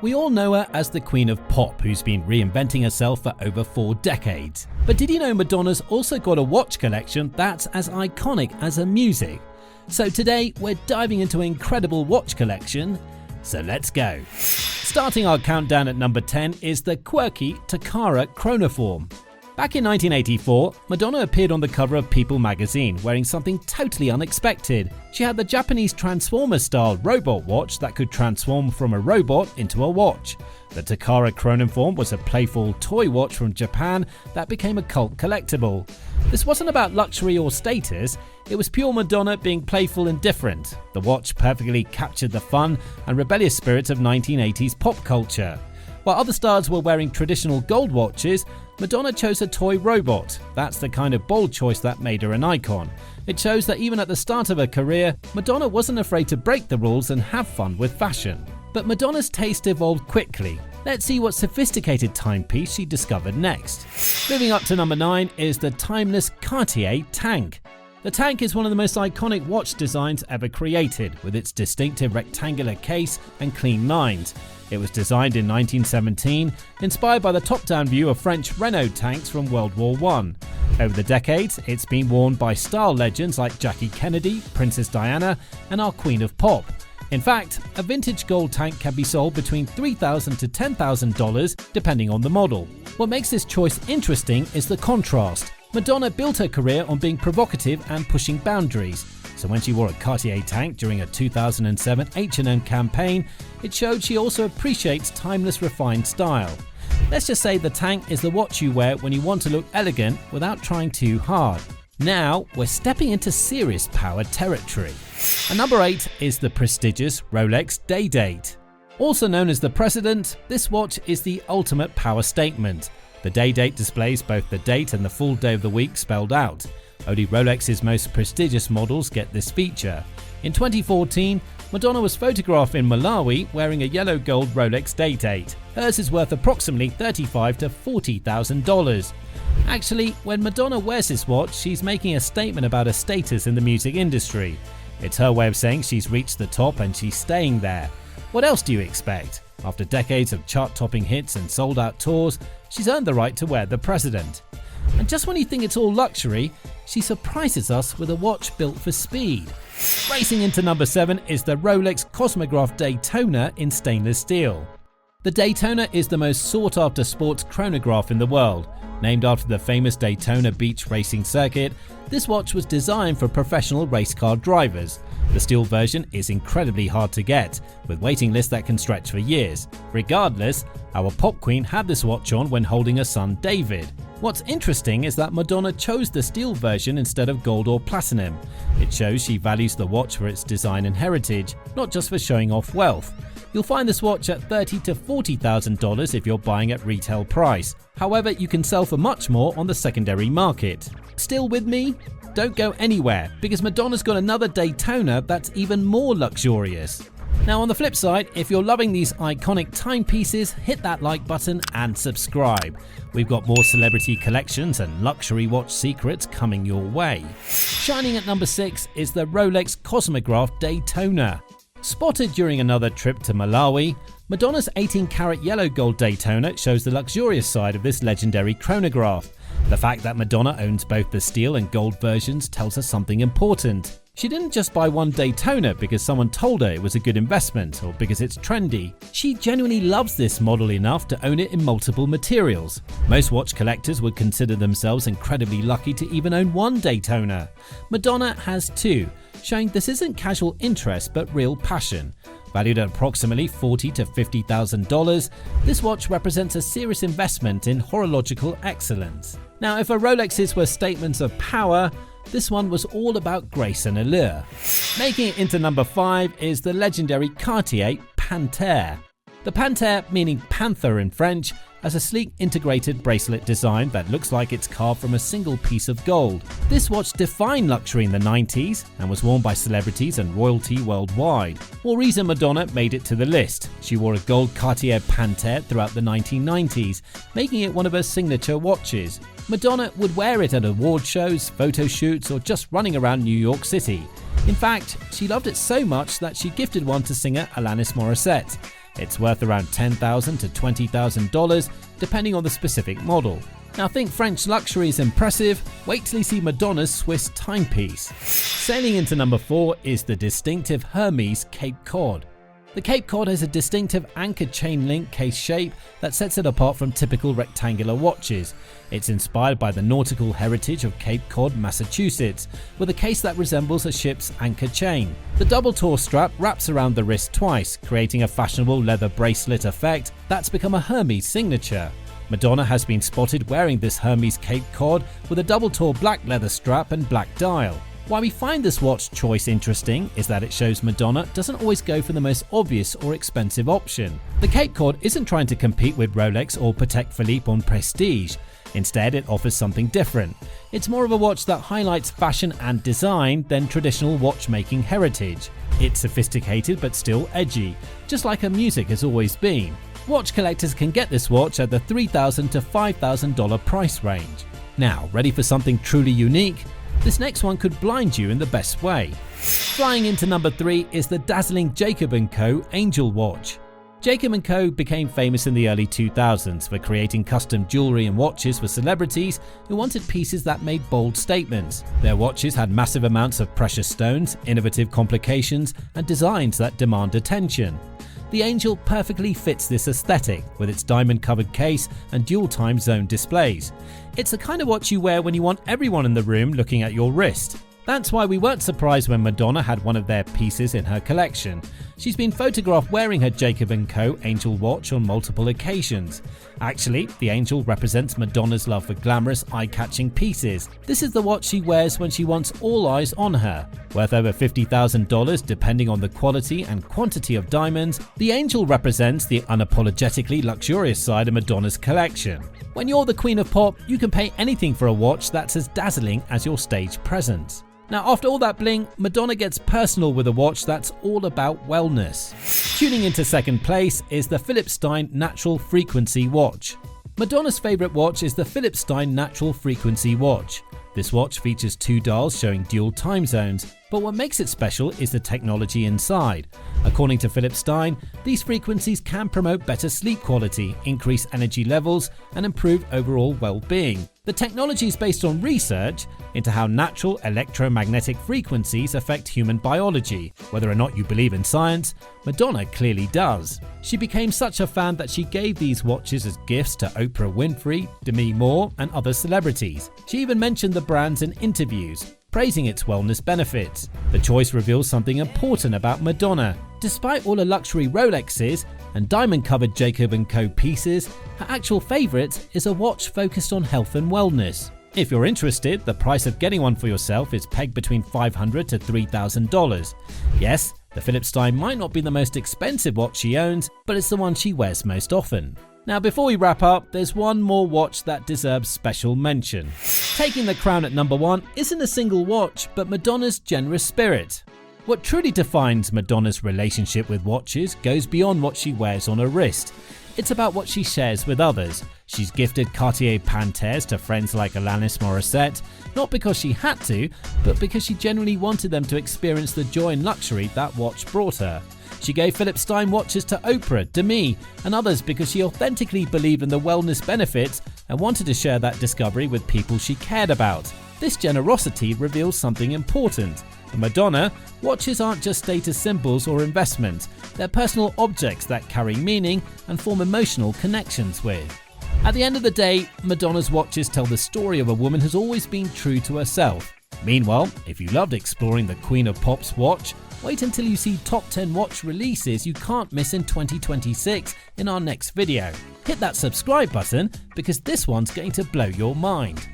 We all know her as the Queen of Pop, who's been reinventing herself for over 4 decades. But did you know Madonna's also got a watch collection that's as iconic as her music? So today we're diving into an incredible watch collection, so let's go. Starting our countdown at number 10 is the quirky Takara Kronoform. Back in 1984, Madonna appeared on the cover of People magazine wearing something totally unexpected. She had the Japanese Transformer-style robot watch that could transform from a robot into a watch. The Takara Kronoform was a playful toy watch from Japan that became a cult collectible. This wasn't about luxury or status, it was pure Madonna being playful and different. The watch perfectly captured the fun and rebellious spirit of 1980s pop culture. While other stars were wearing traditional gold watches, Madonna chose a toy robot. That's the kind of bold choice that made her an icon. It shows that even at the start of her career, Madonna wasn't afraid to break the rules and have fun with fashion. But Madonna's taste evolved quickly. Let's see what sophisticated timepiece she discovered next. Moving up to number 9 is the timeless Cartier Tank. The Tank is one of the most iconic watch designs ever created, with its distinctive rectangular case and clean lines. It was designed in 1917, inspired by the top-down view of French Renault tanks from World War I. Over the decades, it's been worn by style legends like Jackie Kennedy, Princess Diana, and our Queen of Pop. In fact, a vintage gold tank can be sold between $3,000 to $10,000 depending on the model. What makes this choice interesting is the contrast. Madonna built her career on being provocative and pushing boundaries. So when she wore a Cartier Tank during a 2007 H&M campaign, it showed she also appreciates timeless refined style. Let's just say the Tank is the watch you wear when you want to look elegant without trying too hard. Now we're stepping into serious power territory. And number 8 is the prestigious Rolex Day Date. Also known as the President, this watch is the ultimate power statement. The Day Date displays both the date and the full day of the week spelled out. Only Rolex's most prestigious models get this feature. In 2014, Madonna was photographed in Malawi wearing a yellow gold Rolex Day Date. Hers is worth approximately $35,000 to $40,000. Actually, when Madonna wears this watch, she's making a statement about her status in the music industry. It's her way of saying she's reached the top and she's staying there. What else do you expect? After decades of chart-topping hits and sold-out tours, she's earned the right to wear the President. And just when you think it's all luxury, she surprises us with a watch built for speed. Racing into number 7 is the Rolex Cosmograph Daytona in stainless steel. The Daytona is the most sought-after sports chronograph in the world. Named after the famous Daytona beach racing circuit, this watch was designed for professional race car drivers. The steel version is incredibly hard to get, with waiting lists that can stretch for years. Regardless, our pop queen had this watch on when holding her son David. What's interesting is that Madonna chose the steel version instead of gold or platinum. It shows she values the watch for its design and heritage, not just for showing off wealth. You'll find this watch at $30,000 to $40,000 if you're buying at retail price. However, you can sell for much more on the secondary market. Still with me? Don't go anywhere, because Madonna's got another Daytona that's even more luxurious. Now on the flip side, if you're loving these iconic timepieces, hit that like button and subscribe. We've got more celebrity collections and luxury watch secrets coming your way. Shining at number 6 is the Rolex Cosmograph Daytona. Spotted during another trip to Malawi, Madonna's 18-karat yellow gold Daytona shows the luxurious side of this legendary chronograph. The fact that Madonna owns both the steel and gold versions tells us something important. She didn't just buy one Daytona because someone told her it was a good investment or because it's trendy. She genuinely loves this model enough to own it in multiple materials. Most watch collectors would consider themselves incredibly lucky to even own one Daytona. Madonna has 2, showing this isn't casual interest but real passion. Valued at approximately $40,000 to $50,000, this watch represents a serious investment in horological excellence. Now, if her Rolexes were statements of power, this one was all about grace and allure. Making it into number 5 is the legendary Cartier Panthere. The Panthere, meaning panther in French, has a sleek integrated bracelet design that looks like it's carved from a single piece of gold. This watch defined luxury in the 90s and was worn by celebrities and royalty worldwide. More reason Madonna made it to the list. She wore a gold Cartier Panthere throughout the 1990s, making it one of her signature watches. Madonna would wear it at award shows, photo shoots, or just running around New York City. In fact, she loved it so much that she gifted one to singer Alanis Morissette. It's worth around $10,000 to $20,000 depending on the specific model. Now think French luxury is impressive, wait till you see Madonna's Swiss timepiece. Sailing into number 4 is the distinctive Hermès Cape Cod. The Cape Cod has a distinctive anchored chain link case shape that sets it apart from typical rectangular watches. It's inspired by the nautical heritage of Cape Cod, Massachusetts, with a case that resembles a ship's anchor chain. The double tore strap wraps around the wrist twice, creating a fashionable leather bracelet effect that's become a Hermès signature. Madonna has been spotted wearing this Hermès Cape Cod with a double tore black leather strap and black dial. Why we find this watch choice interesting is that it shows Madonna doesn't always go for the most obvious or expensive option. The Cape Cod isn't trying to compete with Rolex or Patek Philippe on prestige. Instead, it offers something different. It's more of a watch that highlights fashion and design than traditional watchmaking heritage. It's sophisticated but still edgy, just like her music has always been. Watch collectors can get this watch at the $3,000 to $5,000 price range. Now, ready for something truly unique? This next one could blind you in the best way. Flying into number 3 is the dazzling Jacob & Co. Angel watch. Jacob & Co. became famous in the early 2000s for creating custom jewelry and watches for celebrities who wanted pieces that made bold statements. Their watches had massive amounts of precious stones, innovative complications, and designs that demand attention. The Angel perfectly fits this aesthetic with its diamond-covered case and dual time zone displays. It's the kind of watch you wear when you want everyone in the room looking at your wrist. That's why we weren't surprised when Madonna had one of their pieces in her collection. She's been photographed wearing her Jacob & Co. Angel watch on multiple occasions. Actually, the Angel represents Madonna's love for glamorous, eye-catching pieces. This is the watch she wears when she wants all eyes on her. Worth over $50,000 depending on the quality and quantity of diamonds, the Angel represents the unapologetically luxurious side of Madonna's collection. When you're the queen of pop, you can pay anything for a watch that's as dazzling as your stage presence. Now, after all that bling, Madonna gets personal with a watch that's all about wellness. Tuning into second place is the Philippe Stein Natural Frequency watch. Madonna's favorite watch is the Philippe Stein Natural Frequency watch. This watch features 2 dials showing dual time zones, but what makes it special is the technology inside. According to Philippe Stein, these frequencies can promote better sleep quality, increase energy levels, and improve overall well-being. The technology is based on research into how natural electromagnetic frequencies affect human biology. Whether or not you believe in science, Madonna clearly does. She became such a fan that she gave these watches as gifts to Oprah Winfrey, Demi Moore, and other celebrities. She even mentioned the brands in interviews, praising its wellness benefits. The choice reveals something important about Madonna. Despite all her luxury Rolexes and diamond-covered Jacob & Co. pieces, her actual favourite is a watch focused on health and wellness. If you're interested, the price of getting one for yourself is pegged between $500 to $3,000. Yes, the Philippe Stein might not be the most expensive watch she owns, but it's the one she wears most often. Now, before we wrap up, there's one more watch that deserves special mention. Taking the crown at number 1 isn't a single watch, but Madonna's generous spirit. What truly defines Madonna's relationship with watches goes beyond what she wears on her wrist. It's about what she shares with others. She's gifted Cartier Pantheres to friends like Alanis Morissette, not because she had to, but because she genuinely wanted them to experience the joy and luxury that watch brought her. She gave Philippe Stein watches to Oprah, Demi, and others because she authentically believed in the wellness benefits and wanted to share that discovery with people she cared about. This generosity reveals something important. For Madonna, watches aren't just status symbols or investments, they're personal objects that carry meaning and form emotional connections with. At the end of the day, Madonna's watches tell the story of a woman who's always been true to herself. Meanwhile, if you loved exploring the Queen of Pop's watch, wait until you see top 10 watch releases you can't miss in 2026 in our next video. Hit that subscribe button because this one's going to blow your mind.